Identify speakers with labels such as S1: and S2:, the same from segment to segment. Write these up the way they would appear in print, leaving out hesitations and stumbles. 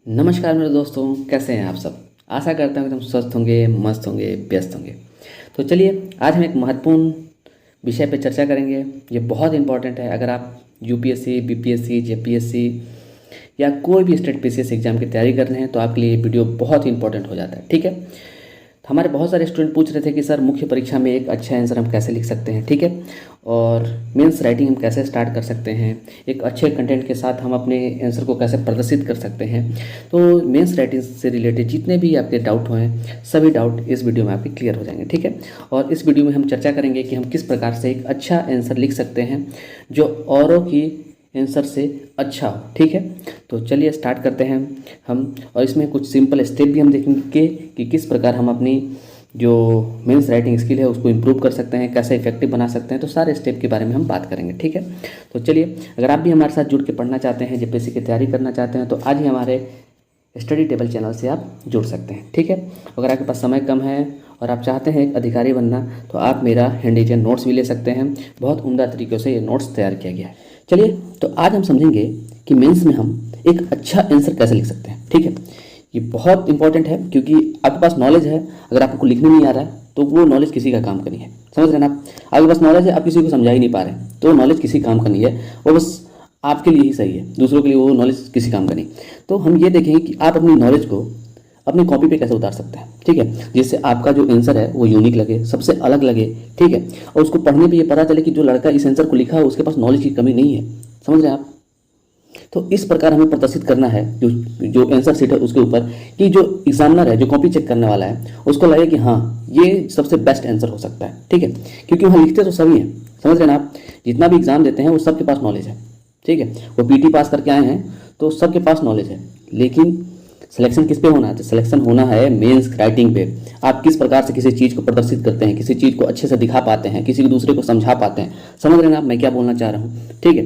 S1: नमस्कार मेरे दोस्तों, कैसे हैं आप सब। आशा करता हूँ एकदम स्वस्थ होंगे, मस्त होंगे, व्यस्त होंगे। तो चलिए आज हम एक महत्वपूर्ण विषय पर चर्चा करेंगे। ये बहुत इंपॉर्टेंट है। अगर आप यूपीएससी, बीपीएससी, जेपीएससी या कोई भी स्टेट पीसीएस एग्जाम की तैयारी कर रहे हैं तो आपके लिए ये वीडियो बहुत ही इंपॉर्टेंट हो जाता है। ठीक है। तो हमारे बहुत सारे स्टूडेंट पूछ रहे थे कि सर मुख्य परीक्षा में एक अच्छा आंसर हम कैसे लिख सकते हैं। ठीक है। और मेंस राइटिंग हम कैसे स्टार्ट कर सकते हैं, एक अच्छे कंटेंट के साथ हम अपने आंसर को कैसे प्रदर्शित कर सकते हैं। तो मेंस राइटिंग से रिलेटेड जितने भी आपके डाउट हैं सभी डाउट इस वीडियो में आपके क्लियर हो जाएंगे। ठीक है। और इस वीडियो में हम चर्चा करेंगे कि हम किस प्रकार से एक अच्छा आंसर लिख सकते हैं जो औरों की आंसर से अच्छा हो। ठीक है। तो चलिए स्टार्ट करते हैं हम। और इसमें कुछ सिंपल स्टेप भी हम देखेंगे कि किस प्रकार हम अपनी जो मेंस राइटिंग स्किल है उसको इम्प्रूव कर सकते हैं, कैसे इफेक्टिव बना सकते हैं। तो सारे स्टेप के बारे में हम बात करेंगे। ठीक है। तो चलिए, अगर आप भी हमारे साथ जुड़ के पढ़ना चाहते हैं, जेपीएससी की तैयारी करना चाहते हैं तो आज ही हमारे स्टडी टेबल चैनल से आप जुड़ सकते हैं। ठीक है। अगर आपके पास समय कम है और आप चाहते हैं एक अधिकारी बनना तो आप मेरा हैंडीजन नोट्स भी ले सकते हैं। बहुत उम्दा तरीक़ों से ये नोट्स तैयार किया गया है। चलिए, तो आज हम समझेंगे कि मेंस में हम एक अच्छा आंसर कैसे लिख सकते हैं। ठीक है। ये बहुत इंपॉर्टेंट है क्योंकि आपके पास नॉलेज है, अगर आपको लिखने नहीं आ रहा है तो वो नॉलेज किसी का काम का नहीं है। समझ रहे हैं ना आप। आपके पास नॉलेज है, आप किसी को समझा ही नहीं पा रहे तो नॉलेज किसी काम का नहीं है, वो बस आपके लिए ही सही है, दूसरों के लिए वो नॉलेज किसी काम का नहीं। तो हम ये देखेंगे कि आप अपनी नॉलेज को अपनी कॉपी पे कैसे उतार सकते हैं। ठीक है। जिससे आपका जो आंसर है वो यूनिक लगे, सबसे अलग लगे। ठीक है। और उसको पढ़ने पे ये पता चले कि जो लड़का इस आंसर को लिखा है उसके पास नॉलेज की कमी नहीं है। समझ रहे हैं आप। तो इस प्रकार हमें प्रदर्शित करना है जो जो आंसर शीट है उसके ऊपर, कि जो एग्जामिनर है, जो कॉपी चेक करने वाला है, उसको लगे कि हाँ ये सबसे बेस्ट आंसर हो सकता है। ठीक है। क्योंकि वहाँ लिखते तो सभी हैं। समझ रहे हैं ना आप। जितना भी एग्जाम देते हैं वो सबके पास नॉलेज है। ठीक है। वो पीटी पास करके आए हैं तो सबके पास नॉलेज है, लेकिन सिलेक्शन किस पे होना है? तो सिलेक्शन होना है मेंस राइटिंग पे। आप किस प्रकार से किसी चीज़ को प्रदर्शित करते हैं, किसी चीज़ को अच्छे से दिखा पाते हैं, किसी दूसरे को समझा पाते हैं। समझ रहे हैं ना आप मैं क्या बोलना चाह रहा हूँ। ठीक है।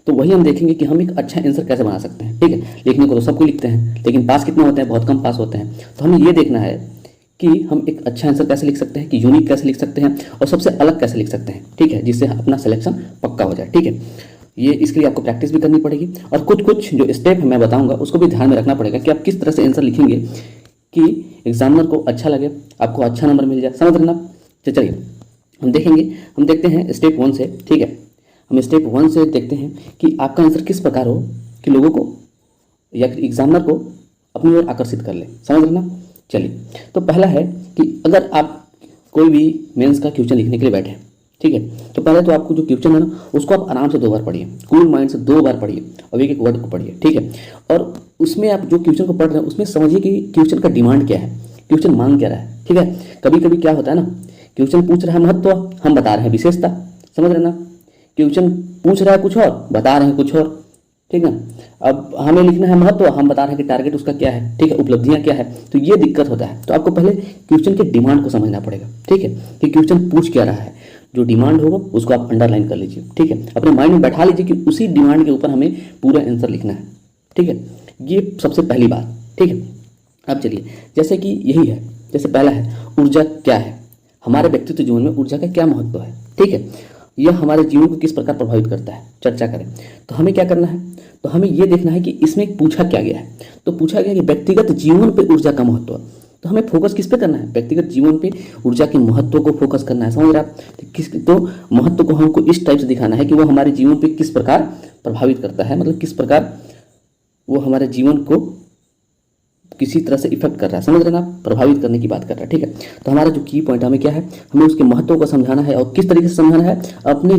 S1: तो वही हम देखेंगे कि हम एक अच्छा आंसर कैसे बना सकते हैं। ठीक है। लिखने को तो सबको लिखते हैं, लेकिन पास कितने होते हैं? बहुत कम पास होते हैं। तो हमें ये देखना है कि हम एक अच्छा आंसर कैसे लिख सकते हैं, कि यूनिक कैसे लिख सकते हैं और सबसे अलग कैसे लिख सकते हैं। ठीक है। जिससे अपना सिलेक्शन पक्का हो जाए। ठीक है। ये इसके लिए आपको प्रैक्टिस भी करनी पड़ेगी और कुछ जो स्टेप मैं बताऊंगा उसको भी ध्यान में रखना पड़ेगा कि आप किस तरह से आंसर लिखेंगे कि एग्जामिनर को अच्छा लगे, आपको अच्छा नंबर मिल जाए। समझ रहे ना। तो चलिए हम देखेंगे, हम देखते हैं स्टेप 1 से। ठीक है। हम स्टेप 1 से देखते हैं कि आपका आंसर किस प्रकार हो कि लोगों को या फिर एग्जामिनर को अपनी ओर आकर्षित कर ले। समझ रहे ना। चलिए, तो पहला है कि अगर आप कोई भी मेंस का क्वेश्चन लिखने के लिए बैठे, ठीक है, तो पहले तो आपको जो क्वेश्चन है ना उसको आप आराम से 2 बार पढ़िए, कूल माइंड से 2 बार पढ़िए और एक एक वर्ड को पढ़िए। ठीक है। और उसमें आप जो क्वेश्चन को पढ़ रहे हैं उसमें समझिए कि क्वेश्चन का डिमांड क्या है, क्वेश्चन मांग क्या रहा है। ठीक है। कभी कभी क्या होता है ना, क्वेश्चन पूछ रहा है महत्व, हम बता रहे हैं विशेषता। समझ रहे ना। क्वेश्चन पूछ रहा है कुछ और, बता रहे हैं कुछ और। ठीक है। अब हमें लिखना है महत्व, हम बता रहे हैं कि टारगेट उसका क्या है। ठीक है। उपलब्धियां क्या है। तो ये दिक्कत होता है। तो आपको पहले क्वेश्चन के डिमांड को समझना पड़ेगा। ठीक है। कि क्वेश्चन पूछ क्या रहा है, जो डिमांड होगा उसको आप अंडरलाइन कर लीजिए। ठीक है। अपने माइंड में बैठा लीजिए कि उसी डिमांड के ऊपर हमें पूरा आंसर लिखना है। ठीक है। ये सबसे पहली बात। ठीक है। अब चलिए, जैसे कि यही है, जैसे पहला है ऊर्जा क्या है, हमारे व्यक्तित्व जीवन में ऊर्जा का क्या महत्व है। ठीक है। यह हमारे जीवन को किस प्रकार प्रभावित करता है, चर्चा करें। तो हमें क्या करना है, तो हमें यह देखना है कि इसमें पूछा क्या गया है। तो पूछा गया कि व्यक्तिगत जीवन पे ऊर्जा का महत्व। तो हमें फोकस किस पे करना है? व्यक्तिगत जीवन पे ऊर्जा के महत्व को फोकस करना है। समझ रहे आप। तो महत्व को हमको इस टाइप से दिखाना है कि वो हमारे जीवन पे किस प्रकार प्रभावित करता है, मतलब किस प्रकार वो हमारे जीवन को किसी तरह से इफेक्ट कर रहा है। समझ रहे ना आप। प्रभावित करने की बात कर रहा है। ठीक है। तो हमारा जो की पॉइंट हमें क्या है, हमें उसके महत्व को समझाना है और किस तरीके से समझाना है, अपने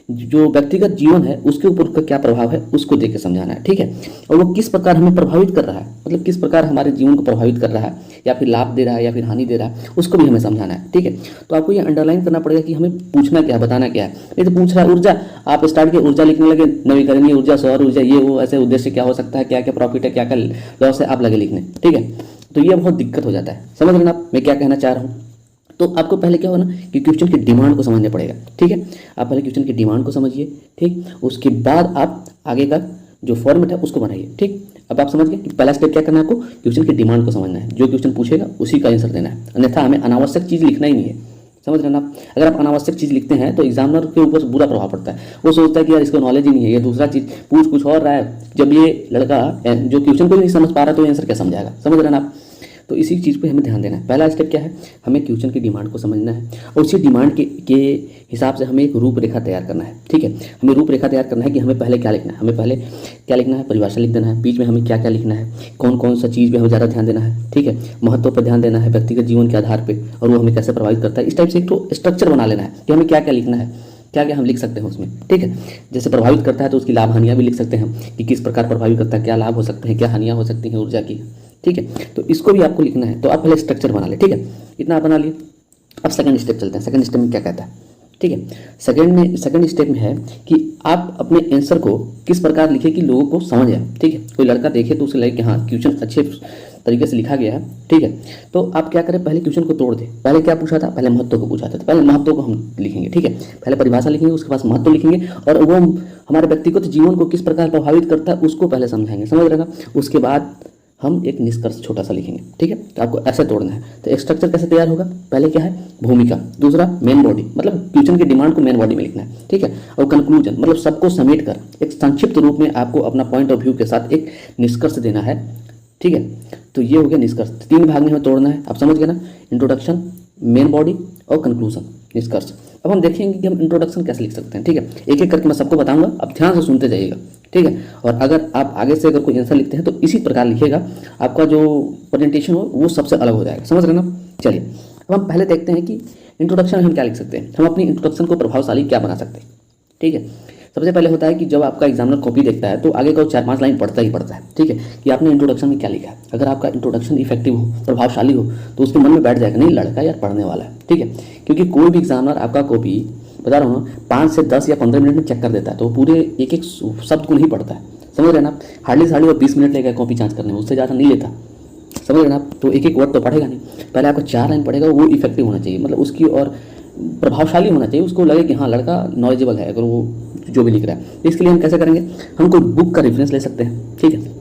S1: जो व्यक्तिगत जीवन है उसके ऊपर उसका क्या प्रभाव है उसको देख के समझाना है। ठीक है। और वो किस प्रकार हमें प्रभावित कर रहा है, मतलब किस प्रकार हमारे जीवन को प्रभावित कर रहा है, या फिर लाभ दे रहा है या फिर हानि दे रहा है, उसको भी हमें समझाना है। ठीक है। तो आपको ये अंडरलाइन करना पड़ेगा कि हमें पूछना क्या है, बताना क्या है। ये तो पूछ रहा है ऊर्जा, आप स्टार्ट किए ऊर्जा लिखने लगे, नवीकरणीय ऊर्जा, सौर ऊर्जा, ये वो, ऐसे उद्देश्य क्या हो सकता है, क्या क्या प्रॉफिट है, क्या क्या लॉस है, आप लगे लिखने। ठीक है। तो ये बहुत दिक्कत हो जाता है। समझ रहे ना आप मैं क्या कहना चाह रहा हूँ। तो आपको पहले क्या होना कि क्वेश्चन की डिमांड को समझना पड़ेगा। ठीक है। आप पहले क्वेश्चन की डिमांड को समझिए। ठीक। उसके बाद आप आगे का जो फॉर्मेट है उसको बनाइए। ठीक। अब आप समझ गए कि पहला स्टेप क्या करना है, आपको क्वेश्चन की डिमांड को समझना है। जो क्वेश्चन पूछेगा उसी का आंसर देना है, अन्यथा हमें अनावश्यक चीज़ लिखना ही नहीं है। समझ रहे हैं ना आप। अगर आप अनावश्यक चीज़ लिखते हैं तो एग्जामिनर के ऊपर बुरा प्रभाव पड़ता है, वो सोचता है कि यार इसको नॉलेज ही नहीं है, ये दूसरा चीज़ पूछ कुछ और रहा है। जब ये लड़का जो क्वेश्चन को नहीं समझ पा रहा तो आंसर क्या समझाएगा, समझ रहे हैं ना आप। तो इसी चीज़ पे हमें ध्यान देना है। पहला स्टेप क्या है, हमें क्वेश्चन की डिमांड को समझना है और उसी डिमांड के हिसाब से हमें एक रूपरेखा तैयार करना है। ठीक है, हमें रूपरेखा तैयार करना है कि हमें पहले क्या लिखना है, हमें पहले क्या लिखना है, परिभाषा लिख देना है, बीच में हमें क्या क्या लिखना है, कौन कौन सा चीज़ पे हमें ज़्यादा ध्यान देना है। ठीक है, महत्व पर ध्यान देना है व्यक्तिगत जीवन के आधार पर, और वो हमें कैसे प्रभावित करता है। इस टाइप से एक तो स्ट्रक्चर बना लेना है कि हमें क्या क्या लिखना है, क्या क्या हम लिख सकते हैं उसमें। ठीक है, जैसे प्रभावित करता है तो उसकी लाभ हानियाँ भी लिख सकते हैं कि किस प्रकार प्रभावित करता है, क्या लाभ हो सकते हैं, क्या हानियाँ हो सकती हैं ऊर्जा की। ठीक है, तो इसको भी आपको लिखना है। तो आप पहले स्ट्रक्चर बना ले। ठीक है, इतना आप बना लिए। अब सेकंड स्टेप चलते हैं। सेकंड स्टेप में क्या कहता है, ठीक है, सेकंड स्टेप में है कि आप अपने आंसर को किस प्रकार लिखें कि लोगों को समझ आए। ठीक है, कोई लड़का देखे तो उसे लगे कि हाँ क्वेश्चन अच्छे तरीके से लिखा गया है। ठीक है, तो आप क्या करें, पहले क्वेश्चन को तोड़ दें। पहले क्या पूछा था, पहले महत्व को पूछा था, तो पहले महत्व को हम लिखेंगे। ठीक है, पहले परिभाषा लिखेंगे, उसके बाद महत्व लिखेंगे, और वो हमारे व्यक्तिगत जीवन को किस प्रकार प्रभावित करता है उसको पहले समझाएंगे, समझ रहे ना। उसके बाद हम एक निष्कर्ष छोटा सा लिखेंगे। ठीक है, तो आपको ऐसे तोड़ना है। तो एक स्ट्रक्चर कैसे तैयार होगा, पहले क्या है, भूमिका, दूसरा मेन बॉडी, मतलब क्वेश्चन की डिमांड को मेन बॉडी में लिखना है। ठीक है, और कंक्लूजन, मतलब सबको समेट कर एक संक्षिप्त रूप में आपको अपना पॉइंट ऑफ व्यू के साथ एक निष्कर्ष देना है। ठीक है, तो ये हो गया निष्कर्ष। 3 भाग में हमें तोड़ना है, आप समझ गए ना, इंट्रोडक्शन, मेन बॉडी और कंक्लूजन, निष्कर्ष। अब हम देखेंगे कि हम इंट्रोडक्शन कैसे लिख सकते हैं। ठीक है, एक एक करके मैं सबको बताऊंगा, अब ध्यान से सुनते जाइएगा। ठीक है, और अगर आप आगे से अगर कोई आंसर लिखते हैं तो इसी प्रकार लिखिएगा, आपका जो प्रेजेंटेशन हो वो सबसे अलग हो जाएगा, समझ रहे ना। चलिए, अब हम पहले देखते हैं कि इंट्रोडक्शन हम क्या लिख सकते हैं, हम अपनी इंट्रोडक्शन को प्रभावशाली क्या बना सकते हैं। ठीक है, सबसे पहले होता है कि जब आपका एग्जामिनर कॉपी देखता है तो आगे का 4-5 लाइन पढ़ता ही पड़ता है। ठीक है, कि आपने इंट्रोडक्शन में क्या लिखा है। अगर आपका इंट्रोडक्शन इफेक्टिव हो, प्रभावशाली हो, तो उसके मन में बैठ जाएगा नहीं लड़का यार पढ़ने वाला है। ठीक है, क्योंकि कोई भी एग्जामिनर आपका कॉपी बता रहा हूँ 5 से 10 या 15 मिनट में चेक कर देता है, तो पूरे एक एक शब्द को नहीं पढ़ता है, समझ रहे ना आप। हार्डली साढ़े 20 मिनट लेगा कॉपी जांच करने में, उससे ज़्यादा नहीं लेता, समझ रहे ना आप। तो एक एक वर्ड तो पढ़ेगा नहीं, पहले आपको 4 लाइन पढ़ेगा, वो इफेक्टिव होना चाहिए, मतलब उसकी और प्रभावशाली होना चाहिए, उसको लगे कि हाँ लड़का नॉलेजेबल है अगर वो जो भी लिख रहा है। इसके लिए हम कैसे करेंगे, हम कोई बुक का रेफरेंस ले सकते हैं। ठीक है,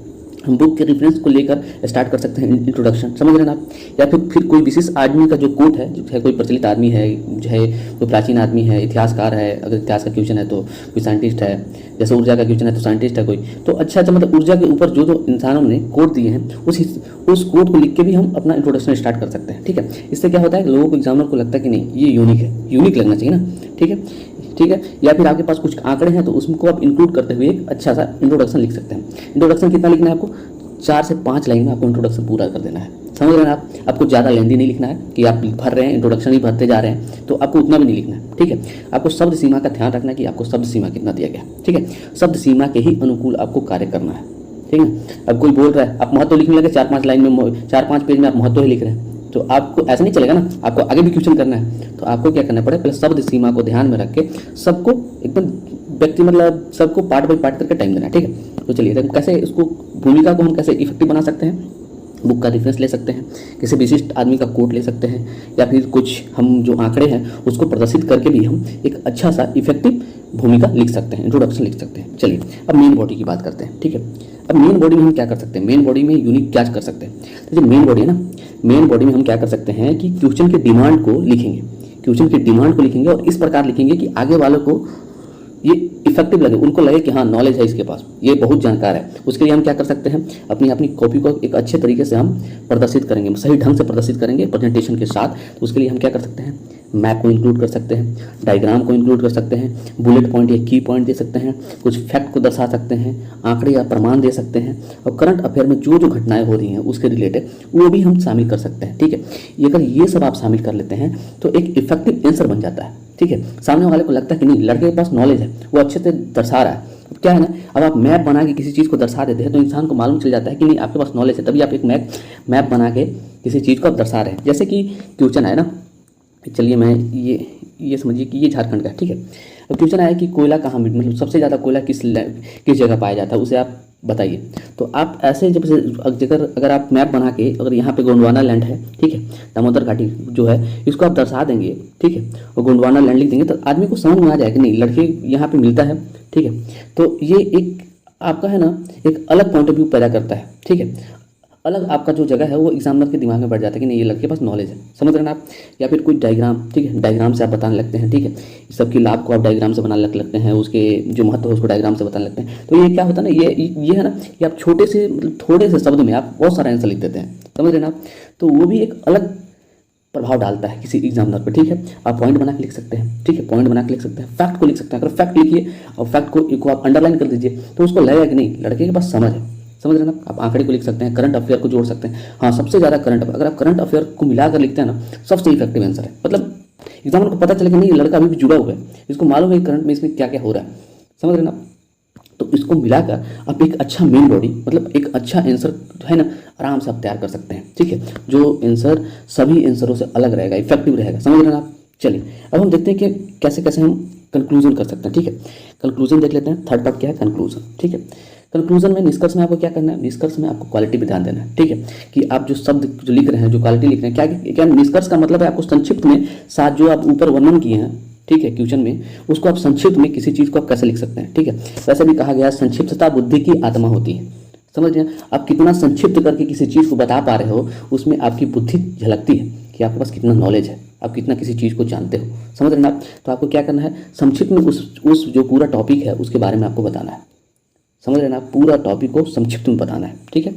S1: हम बुक के रेफरेंस को लेकर स्टार्ट कर सकते हैं इंट्रोडक्शन, समझ रहे हैं आप। या फिर कोई विशेष आदमी का जो कोट है, जो है कोई प्रचलित आदमी है, जो है कोई प्राचीन आदमी है, इतिहासकार है, अगर इतिहास का क्वेश्चन है तो कोई साइंटिस्ट है, जैसे ऊर्जा का क्वेश्चन है तो साइंटिस्ट है कोई, तो अच्छा मतलब ऊर्जा के ऊपर जो जो इंसानों ने कोट दिए हैं उस कोट को लिख के भी हम अपना इंट्रोडक्शन स्टार्ट कर सकते हैं। ठीक है, इससे क्या होता है, लोगों को एग्जामिनर को लगता है कि नहीं ये यूनिक है, यूनिक लगना चाहिए ना। ठीक है, ठीक है, या फिर आपके पास कुछ आंकड़े हैं तो उसको आप इंक्लूड करते हुए एक अच्छा सा इंट्रोडक्शन लिख सकते हैं। इंट्रोडक्शन कितना लिखना है आपको, 4 से 5 लाइन में आपको इंट्रोडक्शन पूरा कर देना है, समझ रहे हैं आप। आपको ज़्यादा लेंदी नहीं लिखना है कि आप भर रहे हैं, इंट्रोडक्शन ही भरते जा रहे हैं, तो आपको उतना भी नहीं लिखना है। ठीक है, आपको शब्द सीमा का ध्यान रखना है कि आपको शब्द सीमा कितना दिया गया। ठीक है, शब्द सीमा के ही अनुकूल आपको कार्य करना है। ठीक है, अब कोई बोल रहा है, आप महत्व लिखने लगे 4-5 लाइन में, 4-5 पेज में आप महत्व ही लिख रहे हैं, तो आपको ऐसा नहीं चलेगा ना, आपको आगे भी क्वेश्चन करना है। तो आपको क्या करना पड़ेगा, पहले शब्द सीमा को ध्यान में रख के सबको एकदम व्यक्ति मतलब सबको पार्ट बाई पार्ट करके टाइम देना है। ठीक है, तो चलिए तो कैसे इसको भूमिका को हम कैसे इफेक्टिव बना सकते हैं, बुक का रेफरेंस ले सकते हैं, किसी विशिष्ट आदमी का कोट ले सकते हैं, या फिर कुछ हम जो आंकड़े हैं उसको प्रदर्शित करके भी हम एक अच्छा सा इफेक्टिव भूमिका लिख सकते हैं, इंट्रोडक्शन लिख सकते हैं। चलिए अब मेन बॉडी की बात करते हैं। ठीक है, अब मेन बॉडी में हम क्या कर सकते हैं, मेन बॉडी में यूनिक क्या कर सकते हैं। तो जो मेन बॉडी है ना, मेन बॉडी में हम क्या कर सकते हैं कि क्वेश्चन की डिमांड को लिखेंगे, क्वेश्चन की डिमांड को लिखेंगे और इस प्रकार लिखेंगे कि आगे वालों को ये इफेक्टिव लगे, उनको लगे कि हाँ नॉलेज है इसके पास, ये बहुत जानकार है। उसके लिए हम क्या कर सकते हैं, अपनी कॉपी को एक अच्छे तरीके से हम प्रदर्शित करेंगे, सही ढंग से प्रदर्शित करेंगे प्रेजेंटेशन के साथ। तो उसके लिए हम क्या कर सकते हैं, मैप को इंक्लूड कर सकते हैं, डायग्राम को इंक्लूड कर सकते हैं, बुलेट पॉइंट या की पॉइंट दे सकते हैं, कुछ फैक्ट को दर्शा सकते हैं, आंकड़े या प्रमाण दे सकते हैं, और करंट अफेयर में जो जो घटनाएं हो रही हैं उसके रिलेटेड वो भी हम शामिल कर सकते हैं। ठीक है, अगर ये सब आप शामिल कर लेते हैं तो एक इफेक्टिव आंसर बन जाता है। ठीक है, सामने वाले को लगता है कि नहीं लड़के के पास नॉलेज है, वो अच्छे से दर्शा रहा है। अब क्या है ना, अब आप मैप बना के किसी चीज़ को दर्शा देते हैं तो इंसान को मालूम चल जाता है कि नहीं आपके पास नॉलेज है, तभी आप एक मैप बना के किसी चीज़ को आप दर्शा रहे हैं। जैसे कि क्वेश्चन है ना, चलिए मैं ये समझिए कि ये झारखंड का है। ठीक है, अब क्वेश्चन आया कि कोयला कहाँ मतलब सबसे ज़्यादा कोयला किस जगह पाया जाता है, उसे आप बताइए। तो आप ऐसे जब अगर आप मैप बना के अगर यहाँ पे गोंडवाना लैंड है, ठीक है, दामोदर घाटी जो है इसको आप दर्शा देंगे, ठीक है, और गोंडवाना लैंड लिख देंगे तो आदमी को समझ में आ जाएगा कि नहीं लड़के यहाँ पे मिलता है। ठीक है, तो ये एक आपका है ना एक अलग पॉइंट ऑफ व्यू पैदा करता है। ठीक है, अलग आपका जो जगह है वो एग्जामिनर के दिमाग में बैठ जाता है कि नहीं ये लड़के के पास नॉलेज है, समझ रहे हैं ना आप। या फिर कोई डायग्राम, ठीक है, डायग्राम से आप बताने लगते हैं, ठीक है, सबकी लाभ को आप डायग्राम से बनाने लगते हैं, उसके जो महत्व है उसको डायग्राम से बताने लगते हैं। तो ये क्या होता है ना, ये है ना कि आप छोटे से मतलब थोड़े से शब्द में आप बहुत सारा आंसर लिख देते हैं, समझ रहे हैं ना आप। तो वो भी एक अलग प्रभाव डालता है किसी एग्जामिनर पर, ठीक है। आप पॉइंट बना के लिख सकते हैं, ठीक है, पॉइंट बना के लिख सकते हैं, फैक्ट को लिख सकते हैं। अगर फैक्ट लिखिए और फैक्ट को आप अंडरलाइन कर दीजिए तो उसको लगेगा कि नहीं लड़के के पास समझ है, समझ रहे हैं ना। आप आंकड़े को लिख सकते हैं, करंट अफेयर को जोड़ सकते हैं। हाँ, सबसे ज़्यादा करंट अफेयर, अगर आप करंट अफेयर को मिलाकर लिखते हैं ना, सबसे इफेक्टिव आंसर है। मतलब एग्जामिनर को पता चले कि नहीं ये लड़का अभी भी जुड़ा हुआ है, इसको मालूम है करंट में इसमें क्या क्या हो रहा है, समझ रहे हैं ना। तो इसको मिलाकर आप एक अच्छा मेन बॉडी, मतलब एक अच्छा आंसर है ना, आराम से आप तैयार कर सकते हैं, ठीक है, जो आंसर सभी आंसरों से अलग रहेगा, इफेक्टिव रहेगा, समझ रहे हैं आप। चलिए अब हम देखते हैं कि कैसे कैसे हम कंक्लूजन कर सकते हैं, ठीक है। कंक्लूजन देख लेते हैं, थर्ड पार्ट क्या है, कंक्लूजन, ठीक है। कंक्लूजन में, निष्कर्ष में आपको क्या करना है, निष्कर्ष में आपको क्वालिटी पे ध्यान देना है, ठीक है, कि आप जो शब्द जो लिख रहे हैं, जो क्वालिटी लिख रहे हैं, क्या क्या निष्कर्ष का मतलब है आपको संक्षिप्त में साथ जो आप ऊपर वर्णन किए हैं, ठीक है, क्वेश्चन में, उसको आप संक्षिप्त में किसी चीज़ को आप कैसे लिख सकते हैं, ठीक है। वैसे भी कहा गया संक्षिप्तता बुद्धि की आत्मा होती है, समझ रहे हैं। आप कितना संक्षिप्त करके किसी चीज़ को बता पा रहे हो, उसमें आपकी बुद्धि झलकती है कि आपके पास कितना नॉलेज है, आप कितना किसी चीज़ को जानते हो, समझ रहे हैं आप। तो आपको क्या करना है, संक्षिप्त में उस जो पूरा टॉपिक है उसके बारे में आपको बताना है, समझ रहे हैं ना, पूरा टॉपिक को संक्षिप्त में बताना है, ठीक है।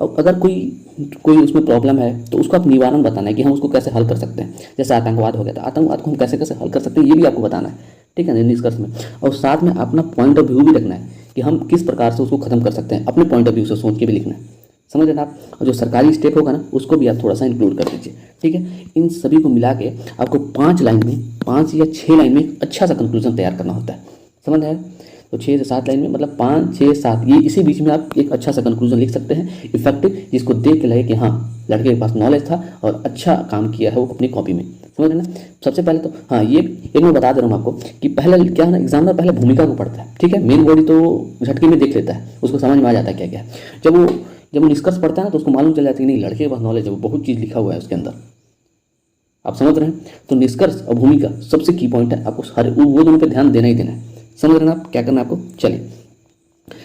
S1: अब अगर कोई उसमें प्रॉब्लम है तो उसको आप निवारण बताना है कि हम उसको कैसे हल कर सकते हैं। जैसे आतंकवाद हो गया, तो आतंकवाद को हम कैसे कैसे हल कर सकते हैं ये भी आपको बताना है, ठीक है, निष्कर्ष में। और साथ में अपना पॉइंट ऑफ व्यू भी रखना है कि हम किस प्रकार से उसको खत्म कर सकते हैं, अपने पॉइंट ऑफ व्यू से सोच के भी लिखना है, समझ रहे हैं आप। और जो सरकारी स्टेप होगा ना उसको भी आप थोड़ा सा इंक्लूड कर दीजिए, ठीक है। इन सभी को मिला के आपको 5 लाइन में, 5 या 6 लाइन में एक अच्छा सा कंक्लूजन तैयार करना होता है, समझ रहे हैं। तो 6 से 7 लाइन में, मतलब 5, 6, 7, ये इसी बीच में आप एक अच्छा सा कंक्लूजन लिख सकते हैं, इफेक्टिव, जिसको देख के लगे कि हाँ लड़के के पास नॉलेज था और अच्छा काम किया है वो अपनी कॉपी में, समझ रहे ना। सबसे पहले तो हाँ, ये एक मैं बता दे रहा हूँ आपको कि पहले क्या है ना, एग्जामिनर पहले भूमिका को पढ़ता है, ठीक है, मेन बॉडी तो झटके में देख लेता है, उसको समझ में आ जाता है क्या क्या है। जब वो निष्कर्ष पढ़ता है ना तो उसको मालूम चल जाता है कि नहीं लड़के के पास नॉलेज है, वो बहुत चीज़ लिखा हुआ है उसके अंदर, आप समझ रहे हैं। तो निष्कर्ष और भूमिका सबसे की पॉइंट है, आपको हर वो दोनों पर ध्यान देना ही देना है, समझ रहे हैं आप। क्या करना है आपको, चलिए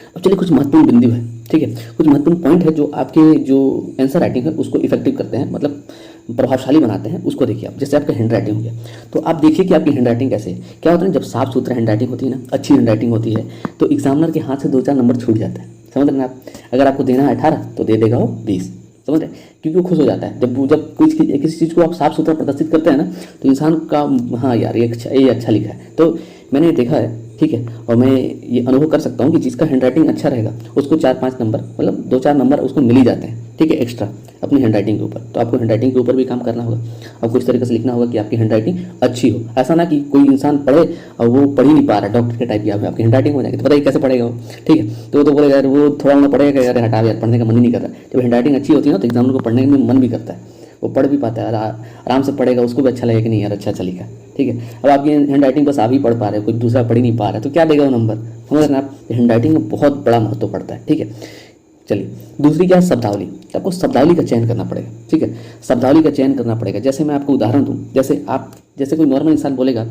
S1: अब चलिए कुछ महत्वपूर्ण बिंदु है, ठीक है, कुछ महत्वपूर्ण पॉइंट है जो आपके जो आंसर राइटिंग है उसको इफेक्टिव करते हैं, मतलब प्रभावशाली बनाते हैं, उसको देखिए आप। जैसे आपका हैंड राइटिंग हो गया, तो आप देखिए कि आपकी हैंड राइटिंग कैसे है। क्या होता है जब साफ सुथरा हैंड राइटिंग होती है ना, अच्छी हैंड राइटिंग होती है, तो एग्जामिनर के हाथ से 2-4 नंबर छूट जाते हैं, समझ रहे हैं आप। अगर आपको देना है 18 तो दे देगा वो 20, समझ रहे, क्योंकि वो खुश हो जाता है जब किसी चीज़ को आप साफ सुथरा प्रदर्शित करते हैं ना, तो इंसान का हाँ यार ये अच्छा लिखा है। तो मैंने देखा है, ठीक है, और मैं ये अनुभव कर सकता हूँ कि जिसका हैंड राइटिंग अच्छा रहेगा उसको 4-5 नंबर, मतलब 2-4 नंबर उसको मिल ही जाते हैं, ठीक है, एक्स्ट्रा अपनी हैंड राइटिंग के ऊपर। तो आपको हैंड राइटिंग के ऊपर भी काम करना होगा, आपको इस तरीके से लिखना होगा कि आपकी हैंड राइटिंग अच्छी हो। ऐसा ना कि कोई इंसान पढ़े और वो पढ़ ही नहीं पा रहा है, डॉक्टर के टाइप की आपकी हैंड राइटिंग हो जाएगी तो बताइए कैसे पढ़ेगा वो, ठीक है। तो वो तो बोलेगा यार वो थोड़ा ना पढ़ेगा, यार हटा यार पढ़ने का मन ही नहीं करता। जब हैंड राइटिंग अच्छी होती है ना तो एग्जामिनर को पढ़ने में मन भी करता है, वो पढ़ भी पाता है, आराम से पढ़ेगा, उसको भी अच्छा लगेगा कि नहीं यार अच्छा लिखा, ठीक है। अब आपकी हैंड राइटिंग बस आप ही पढ़ पा रहे हो, कोई दूसरा पढ़ ही नहीं पा रहा है, तो क्या देगा वो नंबर, समझ रहे हैं आप। हैंड राइटिंग में बहुत बड़ा महत्व पड़ता है, ठीक है। चलिए दूसरी क्या है, शब्दावली। आपको शब्दावली का चयन करना पड़ेगा, ठीक है, शब्दावली का चयन करना पड़ेगा। जैसे मैं आपको उदाहरण दूँ, जैसे कोई नॉर्मल इंसान बोलेगा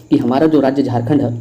S1: कि हमारा जो राज्य झारखंड है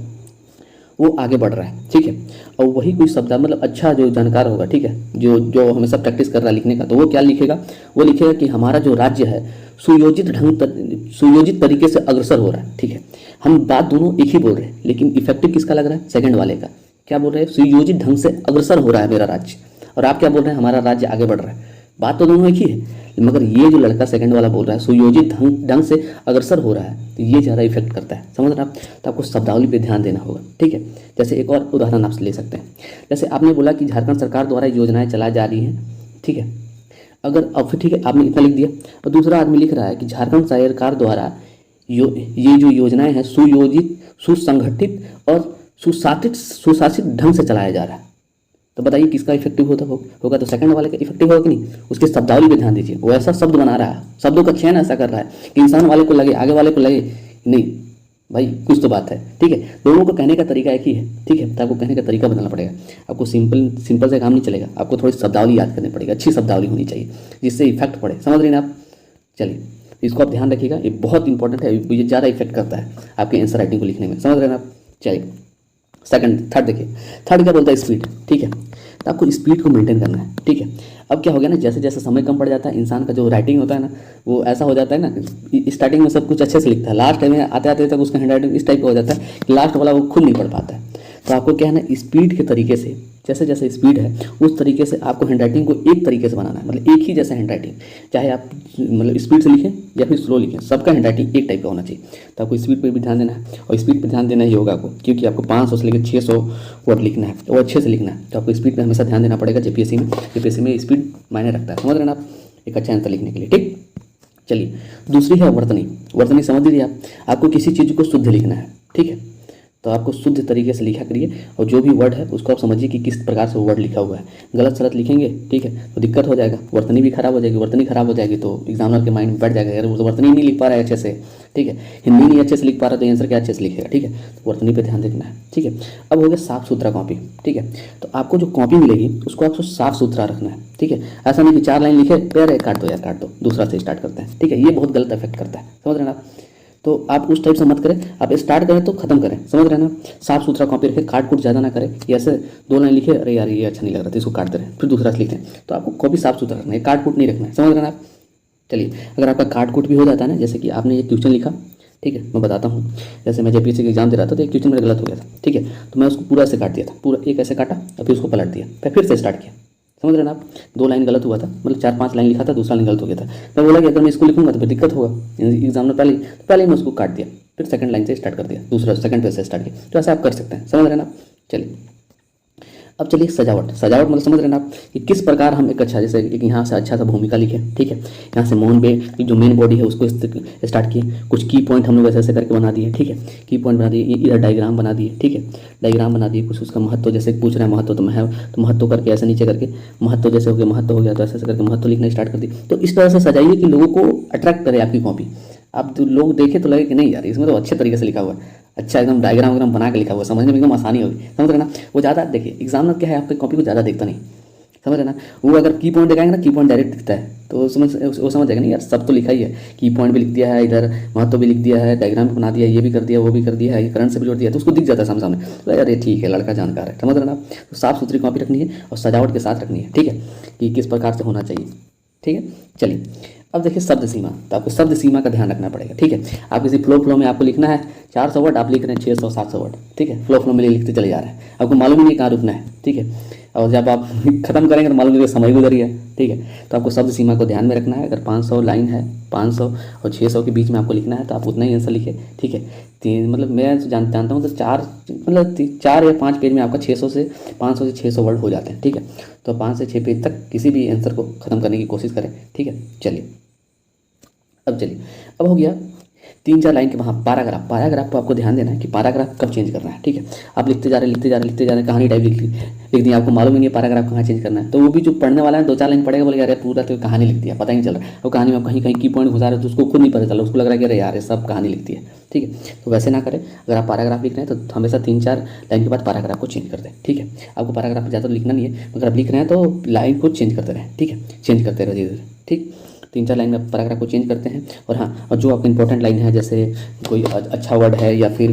S1: वो आगे बढ़ रहा है, ठीक है, और वही कोई शब्द मतलब अच्छा जो जानकार होगा, ठीक है, जो हमेशा प्रैक्टिस कर रहा है लिखने का, तो वो क्या लिखेगा, वो लिखेगा कि हमारा जो राज्य है सुयोजित तरीके से अग्रसर हो रहा है, ठीक है। हम बात दोनों एक ही बोल रहे हैं, लेकिन इफेक्टिव किसका लग रहा है, सेकंड वाले का। क्या बोल रहे हैं, सुयोजित ढंग से अग्रसर हो रहा है मेरा राज्य, और आप क्या बोल रहे हैं, हमारा राज्य आगे बढ़ रहा है। बात तो दोनों एक ही है, मगर ये जो लड़का सेकंड वाला बोल रहा है सुयोजित ढंग से अग्रसर हो रहा है, तो ये ज़्यादा इफेक्ट करता है, समझ रहे हैं आप। तो आपको शब्दावली पे ध्यान देना होगा, ठीक है। जैसे एक और उदाहरण आप ले सकते हैं, जैसे आपने बोला कि झारखंड सरकार द्वारा योजनाएं चलाई जा रही हैं, ठीक है। अगर अब फिर ठीक है, आपने इतना लिख दिया, और दूसरा आदमी लिख रहा है कि झारखंड सरकार द्वारा ये जो योजनाएं हैं सुयोजित, सुसंगठित और सुशासित ढंग से चलाया जा रहा है, तो बताइए किसका इफेक्टिव होगा, तो सेकंड वाले का इफेक्टिव होगा कि नहीं। उसके शब्दावली पे ध्यान दीजिए, वो ऐसा शब्द बना रहा है, शब्दों का चयन ऐसा कर रहा है कि इंसान वाले को लगे, आगे वाले को लगे नहीं भाई कुछ तो बात है, ठीक है। दोनों को कहने का तरीका एक ही है, ठीक है, तो आपको कहने का तरीका बदलना पड़ेगा। आपको सिंपल से काम नहीं चलेगा, आपको थोड़ी शब्दावली याद करनी पड़ेगी, अच्छी शब्दावली होनी चाहिए जिससे इफेक्ट पड़े, समझ रहे हैं आप। चलिए इसको आप ध्यान रखिएगा, ये बहुत इंपॉर्टेंट है, ये ज़्यादा इफेक्ट करता है आपके आंसर राइटिंग को लिखने में, समझ रहे हैं आप। चलिए थर्ड देखिए, थर्ड क्या बोलता है, स्पीड, ठीक है। तो आपको स्पीड को मेंटेन करना है, ठीक है। अब क्या हो गया ना, जैसे जैसे समय कम पड़ जाता है, इंसान का जो राइटिंग होता है ना, वो ऐसा हो जाता है ना, स्टार्टिंग में सब कुछ अच्छे से लिखता है, लास्ट टाइम में आते आते तक उसका हैंड राइटिंग इस टाइप का हो जाता है कि लास्ट वाला वो खुद नहीं पढ़ पाता है। तो आपको क्या है ना, स्पीड के तरीके से, जैसे जैसे स्पीड है उस तरीके से आपको हैंड राइटिंग को एक तरीके से बनाना है, मतलब एक ही जैसा हैंड राइटिंग, चाहे आप मतलब स्पीड से लिखें या फिर स्लो लिखें, सबका हैंड राइटिंग एक टाइप का होना चाहिए। तो आपको स्पीड पर भी ध्यान देना है, और स्पीड पर ध्यान देना ही होगा आपको, क्योंकि आपको 500 से लेकर 600 वर्ड लिखना है और अच्छे से लिखना है। तो आपको स्पीड पर हमेशा ध्यान देना पड़ेगा। जेपीएससी में स्पीड मायने रखता है, समझ रहे हैं आप, एक अच्छा आंसर लिखने के लिए, ठीक। चलिए, दूसरी है वर्तनी। वर्तनी समझ लीजिए आप, आपको किसी चीज़ को शुद्ध लिखना है, ठीक है। तो आपको शुद्ध तरीके से लिखा करिए, और जो भी वर्ड है उसको आप समझिए कि किस प्रकार से वो वर्ड लिखा हुआ है। गलत सलत लिखेंगे, ठीक है, तो दिक्कत हो जाएगा, वर्तनी भी खराब हो जाएगी। वर्तनी खराब हो जाएगी तो एग्जामिनर के माइंड में बैठ जाएगा, यार वो तो वर्तनी नहीं लिख पा रहा है अच्छे से, ठीक है, हिंदी नहीं अच्छे से लिख पा रहा तो आंसर क्या अच्छे से लिखेगा, ठीक है। तो वर्तनी पे ध्यान देना है, ठीक है। अब हो गया साफ सुथरा कॉपी, ठीक है। तो आपको जो कॉपी मिलेगी उसको आपको साफ सुथरा रखना है, ठीक है। ऐसा नहीं कि 4 लाइन लिखे, यार काट दो यार काट दो, दूसरा से स्टार्ट करते हैं, ठीक है, ये बहुत गलत इफेक्ट करता है, समझ रहे हैं आप। तो आप उस टाइप से मत करें, आप स्टार्ट करें तो खत्म करें, समझ रहे हैं ना। साफ सुथरा कॉपी रखें, काट कूट ज़्यादा ना करें, ये ऐसे 2 लाइन लिखे, अरे यार ये अच्छा नहीं लग रहा था, इसको काट दे रहे हैं, फिर दूसरा से लिखते हैं। तो आपको कॉपी साफ सुथरा रखना है, काट कूट नहीं रखना है, समझ रहे हैं आप। चलिए, अगर आपका काट कूट भी हो जाता है ना, जैसे कि आपने ये क्वेश्चन लिखा, ठीक है, मैं बताता हूँ। जैसे मैं जेपीएससी का एग्जाम दे रहा था तो एक क्वेश्चन मेरा गलत हो गया था, ठीक है, तो मैं उसको पूरा ऐसे काट दिया था, पूरा एक ऐसे काटा और फिर उसको पलट दिया, फिर से स्टार्ट किया, समझ रहे हैं आप। 2 लाइन गलत हुआ था, मतलब 4-5 लाइन लिखा था, दूसरा लाइन गलत हो गया था। मैं बोला कि अगर मैं इसको लिखूंगा तो फिर दिक्कत होगा एग्जाम में, पहले मैं उसको काट दिया, फिर सेकंड लाइन से स्टार्ट कर दिया, दूसरा सेकंड पेज से स्टार्ट किया। तो ऐसा आप कर सकते हैं, समझ रहे हैं ना। चलिए, अब चलिए सजावट। सजावट मतलब समझ रहे हैं आप कि किस प्रकार हम एक अच्छा, जैसे एक यहाँ से अच्छा सा भूमिका लिखें, ठीक है, यहाँ से मोहन बे की जो मेन बॉडी है उसको स्टार्ट किए, कुछ की पॉइंट हम लोग ऐसे ऐसे करके बना दिए, ठीक है, की पॉइंट बना दिए, इधर डायग्राम बना दिए, ठीक है, डायग्राम बना दिए, कुछ उसका महत्व, जैसे पूछ रहे हैं महत्व तो महत्व करके ऐसे नीचे करके महत्व, जैसे हो गया महत्व हो गया तो ऐसे ऐसे करके महत्व लिखना स्टार्ट कर दिए। तो इस तरह से सजाइए कि लोगों को अट्रैक्ट करे आपकी कॉपी, आप लोग देखें तो लगे कि नहीं यार इसमें तो अच्छे तरीके से लिखा हुआ है, अच्छा एकदम डायग्राम वगैरह बना के लिखा हुआ है, समझने में एकदम आसानी होगी, समझ रहे ना। वो ज़्यादा देखिए एग्जामिनर क्या है, आपकी कॉपी को ज़्यादा देखता नहीं, समझ रहे ना। वो अगर की पॉइंट दिखाएंगे ना, की पॉइंट डायरेक्ट दिखता है, तो वो समझ जाएगा नहीं यार सब तो लिखा ही है, की पॉइंट भी लिख दिया है, इधर महत्व भी लिख दिया है, डायग्राम भी बना दिया, ये भी कर दिया, वो भी कर दिया है, ये करंट से भी जोड़ दिया, तो उसको दिख जाता है सामने, तो यार ये ठीक है लड़का जानकार है, समझ रहे ना। तो साफ सुथरी कॉपी रखनी है और सजावट के साथ रखनी है, ठीक है, कि किस प्रकार से होना चाहिए, ठीक है। चलिए, अब देखिए शब्द सीमा। तो आपको शब्द सीमा का ध्यान रखना पड़ेगा, ठीक है। आप किसी फ्लो में आपको लिखना है 400 वर्ड, आप लिख रहे हैं 600-700 वर्ड, ठीक है, फ्लो में लिखते चले जा रहे हैं, आपको मालूम ही नहीं कहाँ रुकना है, ठीक है। और जब आप खत्म करेंगे तो मालूम नहीं समय गुजर गया, ठीक है। तो आपको शब्द सीमा को ध्यान में रखना है। अगर 500 लाइन है, 500 और 600 के बीच में आपको लिखना है तो आप उतना ही आंसर लिखें, ठीक है। मतलब मैं जानता हूँ तो 4 या 5 पेज में आपका 500 से 600 वर्ड हो जाते हैं, ठीक है। तो 5 से 6 पेज तक किसी भी आंसर को ख़त्म करने की कोशिश करें, ठीक है। चलिए, अब हो गया 3-4 लाइन के वहाँ पैराग्राफ को आपको ध्यान देना है कि पैराग्राफ कब चेंज करना है, ठीक है। आप लिखते जा रहे हैं कहानी टाइप लिख दी, आपको मालूम ही नहीं है पैराग्राफ कहाँ चेंज करना है, तो वो भी जो पढ़ने वाला है 2-4 लाइन पढ़ेगा बोलेगा अरे पूरा तो कहानी लिख दिया, पता ही नहीं चल रहा है। वो कहानी में आप कहीं कहीं की पॉइंट घुसा रहे हैं तो उसको खुद नहीं पता चला, उसको लग रहा है कि अरे यार ये सब कहानी लिखती है, ठीक है। तो वैसे ना करें, अगर आप पैराग्राफ लिख रहे हैं तो हमेशा 3-4 लाइन के बाद पैराग्राफ को चेंज कर दें, ठीक है। आपको पैराग्राफ ज़्यादा लिखना नहीं है, अगर आप लिख रहे हैं तो लाइन को चेंज करते रहें, ठीक है, चेंज करते रहिए धीरे, ठीक। 3-4 लाइन में पैराग्राफ को चेंज करते हैं। और हाँ, और जो आपका इंपॉर्टेंट लाइन है, जैसे कोई अच्छा वर्ड है या फिर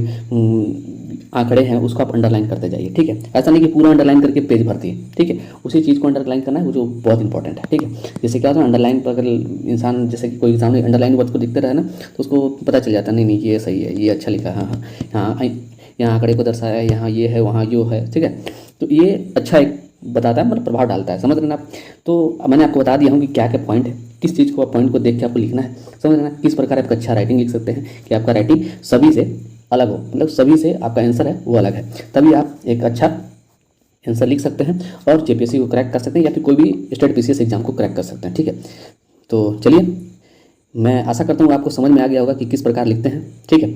S1: आंकड़े हैं, उसको आप अंडरलाइन करते जाइए, ठीक है। ऐसा नहीं कि पूरा अंडरलाइन करके पेज भरती है, ठीक है, उसी चीज़ को अंडरलाइन करना है, वो जो बहुत इंपॉर्टेंट है, ठीक है। जैसे क्या होता है अंडरलाइन पर अगर इंसान, जैसे कि कोई एग्जाम में अंडरलाइन वर्ड को दिखते रहे ना, तो उसको पता चल जाता है नहीं ये सही है, ये अच्छा लिखा है, हाँ यहाँ आंकड़े को दर्शाया है, यहाँ ये है, वहाँ यो है, ठीक है। तो ये अच्छा एक बताता है, मतलब प्रभाव डालता है, समझ रहे ना आप। तो मैंने आपको बता दिया हूँ कि क्या क्या पॉइंट है, किस चीज़ को पॉइंट को देख के आपको लिखना है, समझ रहे ना। किस प्रकार आप अच्छा राइटिंग लिख सकते हैं कि आपका राइटिंग सभी से अलग हो, मतलब सभी से आपका आंसर है वो अलग है, तभी आप एक अच्छा आंसर लिख सकते हैं और जेपीएससी को क्रैक कर सकते हैं या फिर कोई भी स्टेट पीसीएस एग्जाम को क्रैक कर सकते हैं, ठीक है। तो चलिए, मैं आशा करता हूँ आपको समझ में आ गया होगा कि किस प्रकार लिखते हैं, ठीक है।